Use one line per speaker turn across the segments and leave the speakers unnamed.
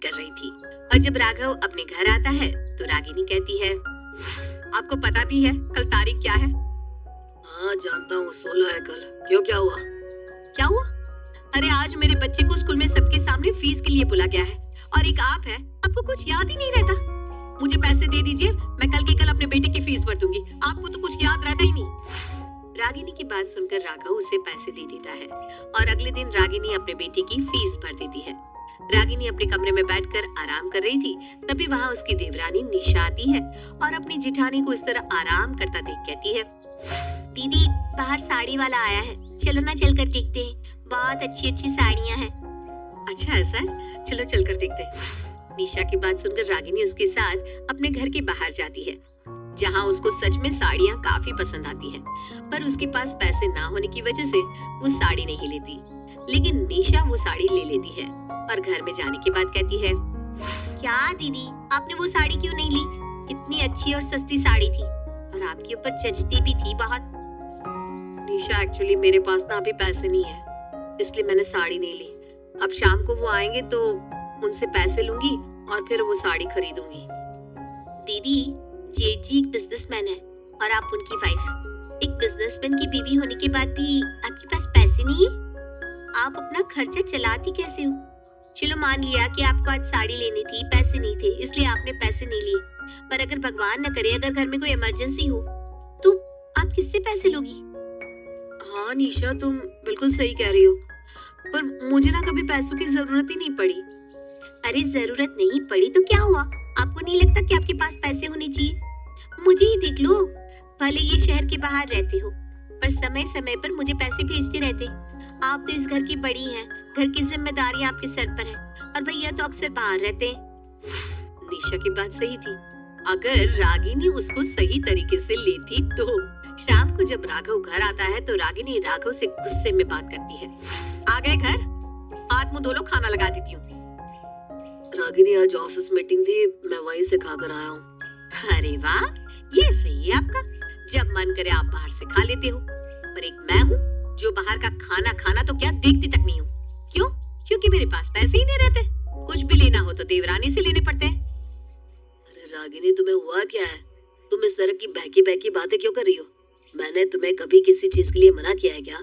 कर रही थी और जब राघव अपने घर आता है तो रागिनी कहती है, आपको पता भी है कल तारीख क्या है?
हाँ जानता हूँ, 16 है कल। क्यों, क्या हुआ?
क्या हुआ? अरे आज मेरे बच्चे को स्कूल में सबके सामने फीस के लिए बुला गया है और एक आप है, आपको कुछ याद ही नहीं रहता। मुझे पैसे दे दीजिए, मैं कल के कल अपने बेटे की फीस भर दूंगी। आपको तो कुछ याद रहता ही नहीं। रागिनी की बात सुनकर राघव उसे पैसे दे देता है और अगले दिन रागिनी अपने बेटे की फीस भर देती है। रागिनी अपने कमरे में बैठकर आराम कर रही थी, तभी वहाँ उसकी देवरानी निशा आती है और अपनी जिठानी को इस तरह आराम करता देख कहती है, दीदी बाहर साड़ी वाला आया है, चलो ना चलकर देखते हैं, बहुत अच्छी अच्छी साड़ियाँ हैं। अच्छा ऐसा है, चलो चलकर देखते हैं। निशा की बात सुनकर रागिनी उसके साथ अपने घर के बाहर जाती है, जहाँ उसको सच में साड़ियाँ काफी पसंद आती हैं, पर उसके पास पैसे ना होने की वजह से वो साड़ी नहीं लेती। लेकिन निशा वो साड़ी ले लेती है और घर में जाने के बाद कहती है, क्या दीदी आपने वो साड़ी क्यों नहीं ली? कितनी अच्छी और सस्ती साड़ी थी और आपके ऊपर जचती भी थी बहुत। निशा एक्चुअली मेरे पास ना अभी पैसे नहीं है, इसलिए मैंने साड़ी नहीं ली। अब शाम को वो आएंगे तो उनसे पैसे लूंगी और फिर वो साड़ी खरीदूंगी। दीदी जेठ जी एक बिजनेसमैन है और आप उनकी वाइफ। एक बिजनेसमैन की बीवी होने के बाद भी आपके पास पैसे नहीं है? आप अपना खर्चा चलाती कैसे हो? चलो मान लिया कि आपको आज साड़ी लेनी थी, पैसे नहीं थे इसलिए आपने पैसे नहीं लिए, पर अगर भगवान न करे अगर घर में कोई इमरजेंसी हो तो आप किससे पैसे लोगी?
हाँ निशा तुम बिल्कुल सही कह रही हो, पर मुझे ना कभी पैसों की जरूरत ही नहीं पड़ी।
अरे जरूरत नहीं पड़ी तो क्या हुआ? आपको नहीं लगता कि आपके पास पैसे होने चाहिए? मुझे ही देख लो, भले ये शहर के बाहर रहते हो पर समय समय पर मुझे पैसे भेजते रहते। आप तो इस घर की बड़ी हैं, घर की जिम्मेदारी आपके सर पर है और भैया तो अक्सर बाहर रहते हैं।
निशा की बात सही थी, अगर रागिनी उसको सही तरीके से लेती तो।
शाम को जब राघव घर आता है तो रागिनी राघव से गुस्से में बात करती है, आ गए घर? हाथ मुंह धो लो, खाना लगा देती हूँ।
रागिनी आज ऑफिस मीटिंग थी, मैं वहीं से खाकर आया हूँ।
अरे वाह, ये सही है आपका, जब मन करे आप बाहर से खा लेते हो, पर एक मैं हूँ जो बाहर का खाना खाना तो क्या देखती तक नहीं हूँ। क्यों? क्योंकि मेरे पास पैसे ही नहीं रहते, कुछ भी लेना हो तो देवरानी से लेने पड़ते हैं।
अरे रागिनी तुम्हें हुआ क्या है? तुम इस तरह की बहकी बहकी बातें क्यों कर रही हो? मैंने तुम्हें कभी किसी चीज के लिए मना किया है क्या?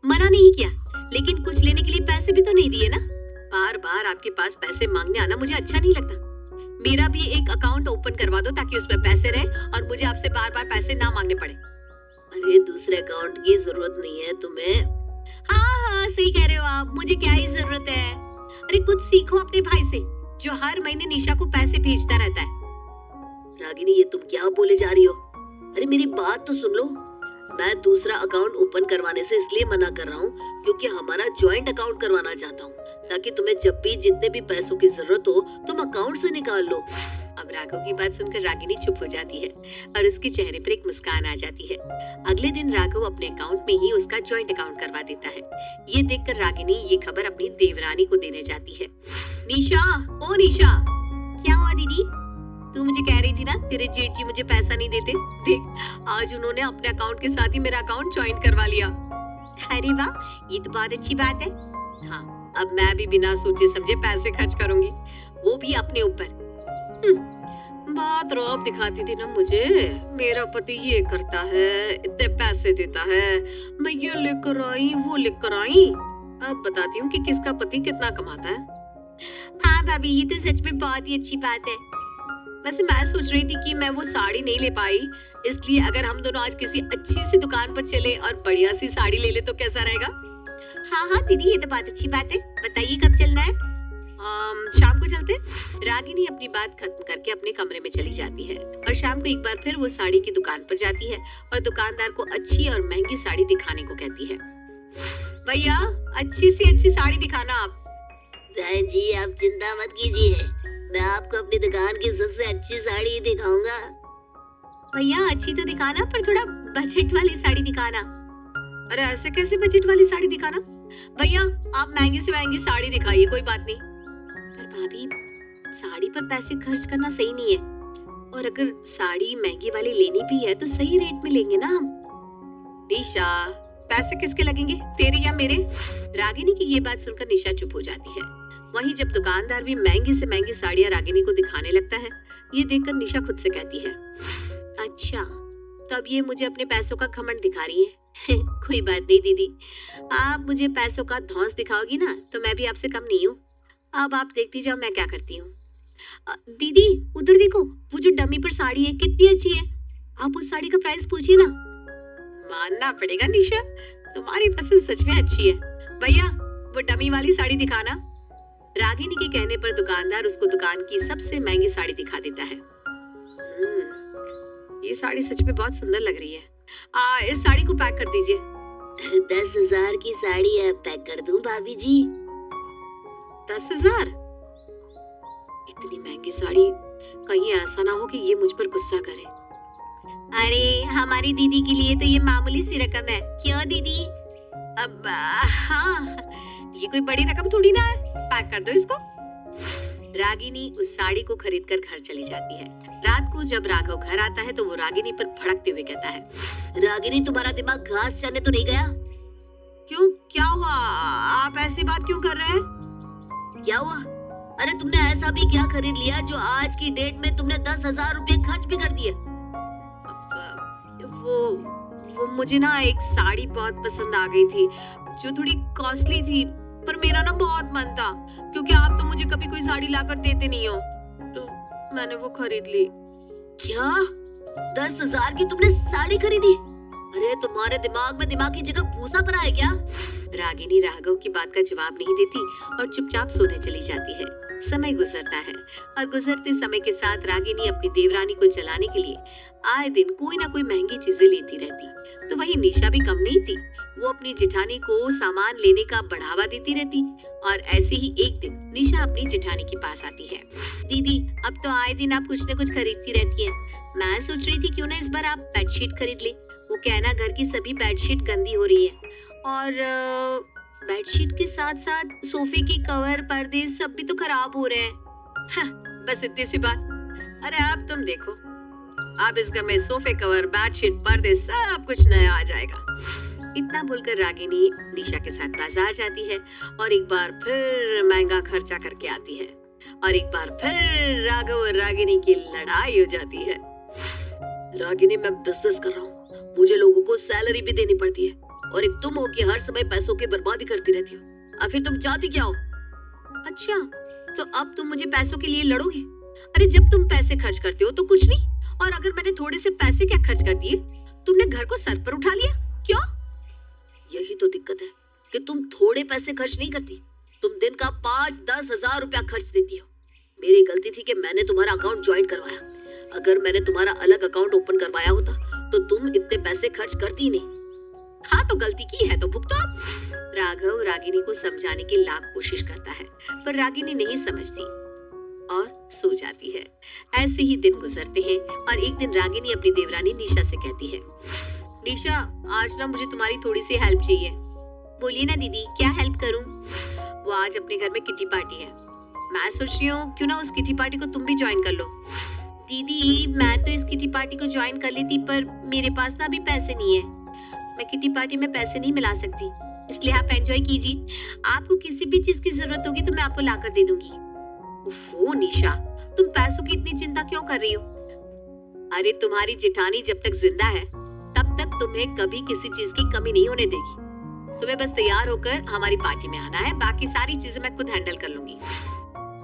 मना नहीं किया, लेकिन कुछ लेने के लिए पैसे भी तो नहीं दिए ना। बार बार आपके पास पैसे मांगने आना मुझे अच्छा नहीं लगता। मेरा भी एक अकाउंट ओपन करवा दो ताकि उसमें पैसे रहे और मुझे आपसे बार बार पैसे ना मांगने पड़े।
अरे दूसरे अकाउंट की जरूरत नहीं है तुम्हें।
हाँ सही कह रहे हो आप, मुझे क्या ही जरूरत है। अरे कुछ सीखो अपने भाई से जो हर महीने निशा को पैसे भेजता रहता है।
रागिनी ये तुम क्या बोले जा रही हो? अरे मेरी बात तो सुन लो, मैं दूसरा अकाउंट ओपन करवाने से इसलिए मना कर रहा हूँ क्योंकि हमारा ज्वाइंट अकाउंट करवाना चाहता हूँ, ताकि तुम्हें जब भी जितने भी पैसों की जरूरत हो तुम अकाउंट से निकाल लो।
अब राघव की बात सुनकर रागिनी चुप हो जाती है और उसके चेहरे पर एक मुस्कान आ जाती है। अगले दिन राघव अपने अकाउंट में ही उसका ज्वाइंट अकाउंट करवा देता है। ये देखकर रागिनी ये खबर अपनी देवरानी को देने जाती है। निशा, ओ निशा। क्या हुआ दीदी? तू मुझे कह रही थी ना तेरे जेठ जी मुझे पैसा नहीं देते, देख आज उन्होंने अपने अकाउंट के साथ ही मेरा अकाउंट ज्वाइन करवा लिया। अरे वाह, ये तो बहुत अच्छी बात है। हाँ, अब मैं भी बिना सोचे समझे पैसे खर्च करूंगी, वो भी अपने ऊपर।
बात रौब दिखाती थी ना मुझे, मेरा पति ये करता है, इतने पैसे देता है, मैं ये लेकर आई वो लेकर आई। अब बताती हूँ कि किसका पति कितना कमाता है।
हाँ भाभी, ये तो सच में बहुत ही अच्छी बात है। वैसे मैं सोच रही थी कि मैं वो साड़ी नहीं ले पाई, इसलिए अगर हम दोनों आज किसी अच्छी सी दुकान पर चले और बढ़िया सी साड़ी ले ले तो कैसा रहेगा? हाँ हाँ दीदी, ये तो बहुत अच्छी बात है। बताइए कब चलना है? शाम को चलते। रागिनी अपनी बात खत्म करके अपने कमरे में चली जाती है और शाम को एक बार फिर वो साड़ी की दुकान पर जाती है और दुकानदार को अच्छी और महंगी साड़ी दिखाने को कहती है। भैया अच्छी सी अच्छी साड़ी दिखाना आप।
बहन जी आप चिंता मत कीजिए, मैं आपको अपनी दुकान की सबसे अच्छी साड़ी दिखाऊंगा।
भैया अच्छी तो दिखाना, पर थोड़ा बजट वाली साड़ी दिखाना। अरे ऐसे कैसे बजट वाली साड़ी दिखाना? भैया आप महंगी से महंगी साड़ी दिखाइए, कोई बात नहीं। पर भाभी साड़ी पर पैसे खर्च करना सही नहीं है, और अगर साड़ी महंगी वाली लेनी भी है तो सही रेट में लेंगे ना हम। निशा पैसे किसके लगेंगे, तेरे या मेरे? रागिनी की ये बात सुनकर निशा चुप हो जाती है। वहीं जब दुकानदार भी महंगी से महंगी साड़ियां रागिनी को दिखाने लगता है, ये देखकर निशा खुद से कहती है, अच्छा तो अब ये मुझे अपने पैसों का घमंड दिखा रही है। कोई बात नहीं दीदी, आप मुझे पैसों का धौंस दिखाओगी ना तो मैं भी आपसे कम नहीं हूँ। अब आप देखती जाओ मैं क्या करती हूँ। दीदी उधर देखो, वो जो डमी पर साड़ी है कितनी अच्छी है, आप उस साड़ी का प्राइस पूछिए ना। मानना पड़ेगा निशा, तुम्हारी पसंद सच में अच्छी है। भैया वो डमी वाली साड़ी दिखाना। रागिनी के कहने पर दुकानदार उसको दुकान की सबसे महंगी साड़ी दिखा देता है। ये साड़ी सच में बहुत सुंदर लग रही है। इस साड़ी को पैक कर दीजिए।
10,000 की साड़ी है, पैक कर दूं भाभी जी?
10,000? इतनी महंगी साड़ी, कहीं ऐसा ना हो कि ये मुझ पर गुस्सा करे। अरे हमारी दीदी के लिए तो ये मामूली सी रकम है, क्यों दीदी? अब हाँ, ये कोई बड़ी रकम थोड़ी ना है, पैक कर दो इसको। रागिनी उस साड़ी को खरीदकर घर चली जाती है। रात को जब राघव घर आता है तो वो रागिनी पर भड़कते हुए कहता है,
रागिनी तुम्हारा दिमाग घास चरने तो नहीं गया?
क्यों, क्या हुआ? आप ऐसी बात क्यों कर रहे हैं?
क्या हुआ? अरे तुमने ऐसा भी क्या खरीद लिया जो आज की डेट में तुमने 10,000 रुपए खर्च भी कर दिए?
वो मुझे ना एक साड़ी बहुत पसंद आ गई थी जो थोड़ी कॉस्टली थी, पर मेरा ना बहुत मन था क्योंकि आप तो मुझे कभी कोई साड़ी लाकर देते नहीं हो, तो मैंने वो खरीद ली।
क्या 10,000 की तुमने साड़ी खरीदी? अरे तुम्हारे दिमाग में दिमाग की जगह भूसा भरा है क्या?
रागिनी राघव की बात का जवाब नहीं देती और चुपचाप सोने चली जाती है। समय गुजरता है और गुजरते समय के साथ रागिनी अपनी देवरानी को जलाने के लिए आए दिन कोई ना कोई महंगी चीजें लेती रहती। तो वहीं निशा भी कम नहीं थी, वो अपनी जेठानी को सामान लेने का बढ़ावा देती रहती। और ऐसे ही एक दिन निशा अपनी जेठानी के पास आती है। दीदी अब तो आए दिन आप कुछ न कुछ खरीदती रहती है, मैं सोच रही थी क्यों ना इस बार आप बेडशीट खरीद ले। वो कहना घर की सभी बेडशीट गंदी हो रही है और बेडशीट के साथ साथ सोफे की कवर पर्दे सब भी तो खराब हो रहे हैं। हाँ, बस इतनी सी बात। अरे अब तुम देखो, आप इस घर में सोफे कवर बेडशीट पर्दे सब कुछ नया आ जाएगा। इतना बोलकर रागिनी निशा के साथ बाजार जाती है और एक बार फिर महंगा खर्चा करके आती है और एक बार फिर राघव और रागिनी की लड़ाई हो जाती है।
रागिनी मैं बिजनेस कर रहा हूँ, मुझे लोगों को सैलरी भी देनी पड़ती है और एक तुम हो कि हर समय पैसों की बर्बादी करती रहती हो। आखिर तुम चाहती क्या हो?
अच्छा तो अब तुम मुझे पैसों के लिए लड़ोगे? अरे जब तुम पैसे खर्च करते हो तो कुछ नहीं, और अगर मैंने थोड़े से पैसे क्या खर्च कर दिए, तुमने घर को सर पर उठा लिया क्यों?
यही तो दिक्कत है कि तुम थोड़े पैसे खर्च नहीं करती, तुम दिन का 5-10 हजार रुपया खर्च देती हो। मेरी गलती थी कि मैंने तुम्हारा अकाउंट ज्वाइन करवाया। अगर मैंने तुम्हारा अलग अकाउंट ओपन करवाया होता तो तुम इतने पैसे खर्च करती नहीं।
हाँ तो गलती की है तो भुगतो आप। राघव रागिनी को समझाने की लाख कोशिश करता है पर रागिनी नहीं समझती और सो जाती है। ऐसे ही दिन गुजरते हैं और एक दिन रागिनी अपनी देवरानी निशा से कहती है, निशा आज ना मुझे तुम्हारी थोड़ी सी हेल्प चाहिए। बोलिए ना दीदी, क्या हेल्प करूं? वो आज अपने घर में किटी पार्टी है, मैं सोच रही हूँ क्यों ना उस किटी पार्टी को तुम भी ज्वाइन कर लो। दीदी मैं तो इस किटी पार्टी को ज्वाइन कर लेती पर मेरे पास ना अभी पैसे नहीं है, मैं किटी पार्टी में पैसे नहीं मिला सकती, इसलिए आप एंजॉय कीजिए। आपको किसी भी चीज की जरूरत होगी तो मैं आपको लाकर दे दूंगी। ओफो निशा, तुम पैसों की इतनी चिंता क्यों कर रही हो? अरे तुम्हारी जेठानी जब तक जिंदा है तब तक तुम्हें कभी किसी चीज की कमी नहीं होने देगी। तुम्हें बस तैयार होकर हमारी पार्टी में आना है, बाकी सारी चीजें मैं खुद हैंडल कर लूंगी।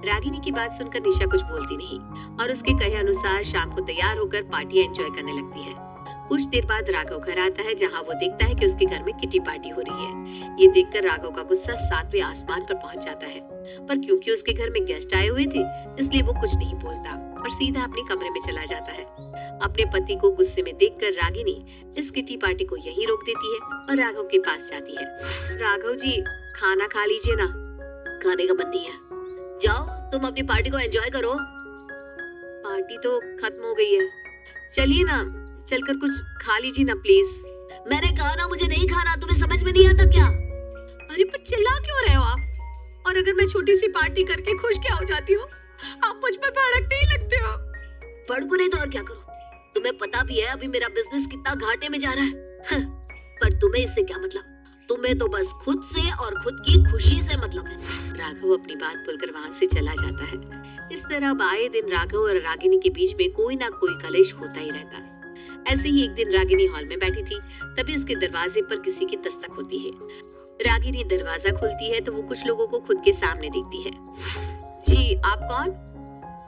रागिनी की बात सुनकर निशा कुछ बोलती नहीं और उसके कहे अनुसार शाम को तैयार होकर पार्टी एंजॉय करने लगती है। कुछ देर बाद राघव घर आता है जहाँ वो देखता है कि उसके घर में किटी पार्टी हो रही है। ये देखकर राघव का गुस्सा 7वें आसमान पर पहुंच जाता है, पर क्योंकि उसके घर में गेस्ट आए हुए थे इसलिए वो कुछ नहीं बोलता और सीधा अपने कमरे में चला जाता है। अपने पति को गुस्से में देखकर रागिनी इस किटी पार्टी को यहीं रोक देती है और राघव के पास जाती है। राघव जी खाना खा लीजिए ना।
खाने का मन नहीं है, जाओ तुम अपनी पार्टी को एंजॉय करो।
पार्टी तो खत्म हो गई है, चलिए ना चलकर कुछ खा लीजिए ना प्लीज।
मैंने कहा ना मुझे नहीं खाना, तुम्हें समझ में नहीं आता क्या?
अरे पर चिल्ला क्यों रहे हो आप? और अगर मैं छोटी सी पार्टी करके खुश क्या हो जाती हूँ, आप मुझ पर भड़कते ही लगते हो।
भड़को नहीं तो और क्या करो? तुम्हें पता भी है अभी मेरा बिजनेस कितना घाटे में जा रहा है। पर तुम्हें इससे क्या मतलब? तुम्हें तो बस खुद से और खुद की खुशी से मतलब है।
राघव अपनी बात बोलकर वहाँ से चला जाता है। इस तरह अब आए दिन राघव और रागिनी के बीच में कोई ना कोई कलेश होता ही रहता है। ऐसे ही एक दिन रागिनी हॉल में बैठी थी, तभी उसके दरवाजे पर किसी की दस्तक होती है। रागिनी दरवाजा खोलती है तो वो कुछ लोगों को खुद के सामने देखती है। जी, आप कौन?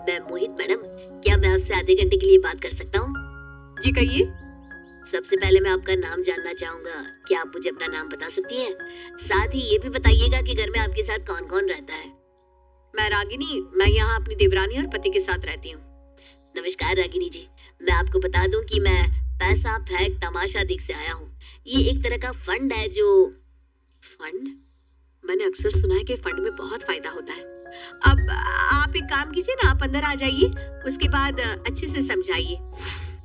मैं मोहित मैडम, क्या मैं आपसे आधे घंटे के लिए बात कर सकता हूँ?
जी कहिए।
सबसे पहले मैं आपका नाम जानना चाहूंगा, क्या आप मुझे अपना नाम बता सकती हैं? साथ ही ये भी बताइएगा कि घर में आपके साथ कौन कौन रहता है?
मैं रागिनी, मैं यहाँ अपनी देवरानी और पति के साथ रहती हूँ।
नमस्कार रागिनी जी, मैं आपको बता दूं कि मैं पैसा फेंक तमाशा देख से आया हूँ। ये एक तरह का फंड है जो...
फंड? मैंने अक्सर सुना है कि फंड में बहुत फायदा होता है। अब आप एक काम कीजिए ना, आप अंदर आ जाइए, उसके बाद अच्छे से समझाइए।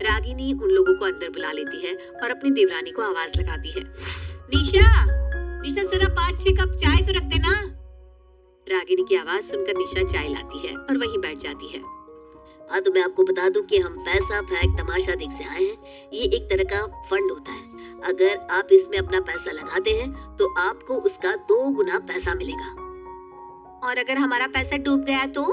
रागिनी उन लोगों को अंदर बुला लेती है और अपनी देवरानी को आवाज लगाती है। निशा, निशा जरा 5-6 कप चाय तो रख देना। रागिनी की आवाज सुनकर निशा चाय लाती है और वहीं बैठ जाती है।
हाँ, तो मैं आपको बता दूं कि हम पैसा फेंक तमाशा देख से आए हैं। ये एक तरह का फंड होता है। अगर आप इसमें अपना पैसा लगाते हैं तो आपको उसका 2 गुना पैसा मिलेगा।
और अगर हमारा पैसा डूब गया तो?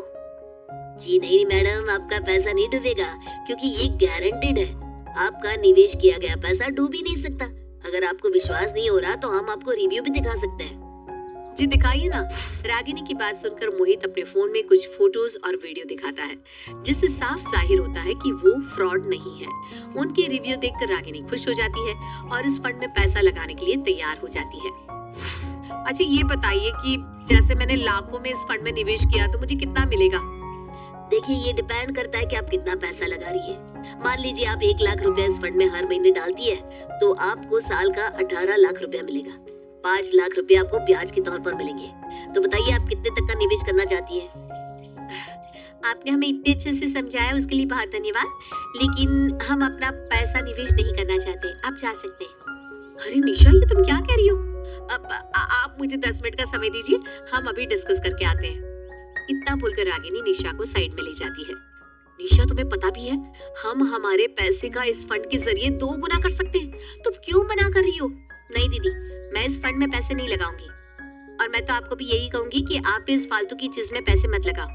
जी नहीं मैडम, आपका पैसा नहीं डूबेगा, क्योंकि ये गारंटेड है। आपका निवेश किया गया पैसा डूब ही नहीं सकता। अगर आपको विश्वास नहीं हो रहा तो हम आपको रिव्यू भी दिखा सकते हैं।
जी दिखाइए ना। रागिनी की बात सुनकर मोहित अपने फोन में कुछ फोटोज और वीडियो दिखाता है, जिससे साफ जाहिर होता है कि वो फ्रॉड नहीं है। उनके रिव्यू देखकर रागिनी खुश हो जाती है और इस फंड में पैसा लगाने के लिए तैयार हो जाती है। अच्छा ये बताइए कि जैसे मैंने लाखों में इस फंड में निवेश किया तो मुझे कितना मिलेगा?
देखिए, ये डिपेंड करता है कि आप कितना पैसा लगा रही है। मान लीजिए आप 1 लाख रुपया इस फंड में हर महीने डालती है तो आपको साल का 18 लाख रुपया मिलेगा। 5 लाख रुपए आपको ब्याज के तौर पर मिलेंगे। तो बताइए आप कितने तक का निवेश करना चाहती हैं?
आपने हमें इतने अच्छे से समझाया, उसके लिए बहुत धन्यवाद, लेकिन हम अपना पैसा निवेश नहीं करना चाहते, आप जा सकते हैं। अरे निशा, ये तुम क्या कह रही हो? अब आप मुझे 10 मिनट का समय दीजिए, हम अभी डिस्कस करके आते हैं। इतना बोलकर रागिनी निशा को साइड में ले जाती है। निशा, तुम्हें पता भी है हम हमारे पैसे का इस फंड के जरिए 2 गुना कर सकते हैं, तुम क्यों मना कर रही हो? नहीं दीदी, मैं इस फंड में पैसे नहीं लगाऊंगी, और मैं तो आपको भी यही कहूंगी कि आप इस फालतू की चीज में पैसे मत लगाओ,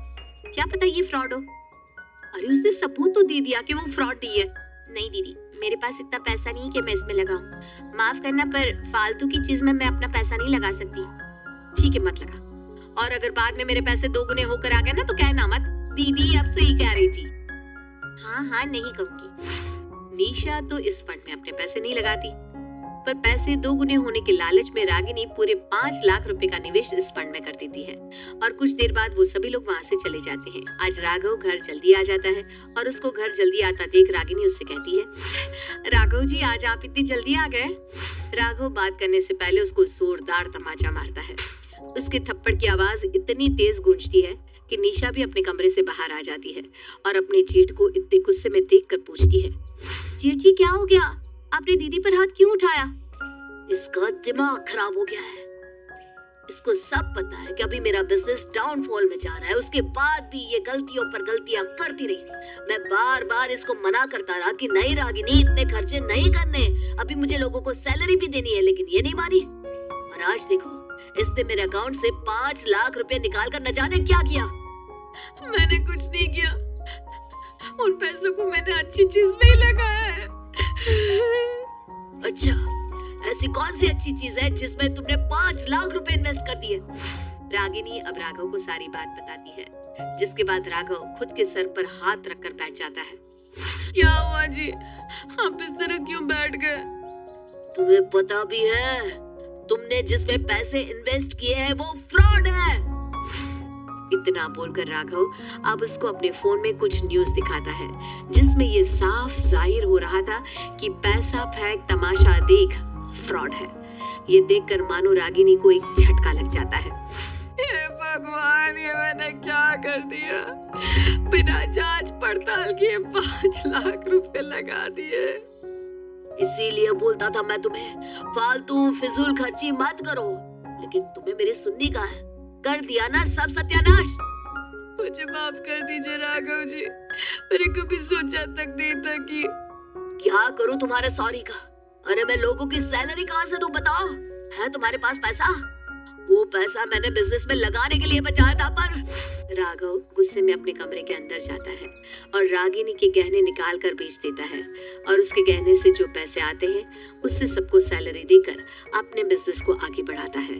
क्या पता ये फ्रॉड हो। अरे उसने सबूत तो दे दिया कि वो फ्रॉड नहीं है। नहीं दीदी, मेरे पास इतना पैसा नहीं कि मैं इसमें लगाऊं, माफ करना, पर फालतू की चीज में मैं अपना पैसा नहीं लगा सकती। ठीक है, मत लगा, और अगर बाद में मेरे पैसे 2 गुने होकर आ गए ना तो कहना मत, दीदी अब सही कह रही थी। हाँ हाँ, नहीं कहूंगी। निशा तो इस फंड में अपने पैसे नहीं लगाती, पर पैसे 2 गुने होने के लालच में रागिनी पूरे 5 लाख रुपए का निवेश इस फंड में कर देती है, और कुछ देर बाद वो सभी लोग वहाँ से चले जाते हैं। आज राघव घर जल्दी आ जाता है और उसको घर जल्दी आता देख रागिनी उससे कहती है, राघव जी, आज आप इतनी जल्दी आ गए। राघव बात करने से पहले उसको जोरदार तमाचा मारता है। उसके थप्पड़ की आवाज इतनी तेज गूंजती है कि निशा भी अपने कमरे से बाहर आ जाती है और अपने जेठ को इतने गुस्से में देखकर पूछती है, जेठ जी क्या हो गया? आपने दीदी पर हाथ क्यों उठाया?
इसका दिमाग खराब हो गया है। इसको सब पता है कि अभी मेरा बिजनेस डाउनफॉल में जा रहा है, उसके बाद भी ये गलतियों पर गलतियां करती रही। मैं बार बार इसको मना करता रहा कि नहीं रागिनी, इतने खर्चे नहीं करने, अभी मुझे लोगों को सैलरी भी देनी है, लेकिन ये नहीं मानी। और आज देखो, इसने मेरे अकाउंट से 5 लाख रुपए निकाल कर न जाने क्या किया।
मैंने कुछ नहीं किया, उन पैसों को मैंने अच्छी चीज में ही लगाया है।
अच्छा, ऐसी कौन सी अच्छी चीज है जिसमें तुमने 5 लाख रुपए इन्वेस्ट कर दिए?
रागिनी अब राघव को सारी बात बताती है, जिसके बाद राघव खुद के सर पर हाथ रखकर बैठ जाता है। क्या हुआ जी, आप इस तरह क्यों बैठ गए?
तुम्हें पता भी है, तुमने जिसमें पैसे इन्वेस्ट किए हैं वो फ्रॉड है।
इतना बोलकर राघव अब उसको अपने फोन में कुछ न्यूज दिखाता है, जिसमें ये साफ जाहिर हो रहा था कि पैसा फेंक तमाशा देख फ्रॉड है। ये देखकर मानो रागिनी को एक झटका लग जाता है। हे भगवान, ये मैंने क्या कर दिया? बिना जांच पड़ताल किए 5 लाख रुपए लगा दिए।
इसीलिए बोलता था मैं तुम्हें, फालतू फिजूल खर्ची मत करो, लेकिन तुम्हें मेरी सुननी कहाँ है? कर दिया ना सब सत्यानाश।
मुझे माफ कर दीजिए राघव जी, मैंने कभी सोचा तक नहीं था कि...
क्या करूं तुम्हारे सॉरी का? अरे मैं लोगों की सैलरी कहाँ से दूं बताओ? है तुम्हारे पास पैसा? वो पैसा मैंने बिजनेस में लगाने के लिए बचाया था। पर राघव गुस्से में अपने कमरे के अंदर जाता है और रागिनी के गहने निकाल कर बेच देता है और उसके गहने से जो पैसे आते हैं उससे सबको सैलरी देकर अपने बिजनेस को आगे बढ़ाता है।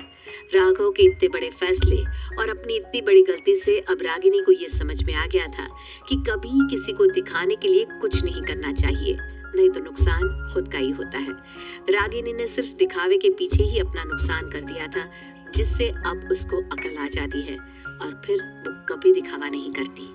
राघव के इतने बड़े फैसले और अपनी इतनी बड़ी गलती से अब रागिनी को ये समझ में आ गया था कि कभी किसी को दिखाने के लिए कुछ नहीं करना चाहिए, नहीं तो नुकसान खुद का ही होता है। रागिनी ने सिर्फ दिखावे के पीछे ही अपना नुकसान कर दिया था, जिससे अब उसको अकल आ जाती है और फिर वो कभी दिखावा नहीं करती।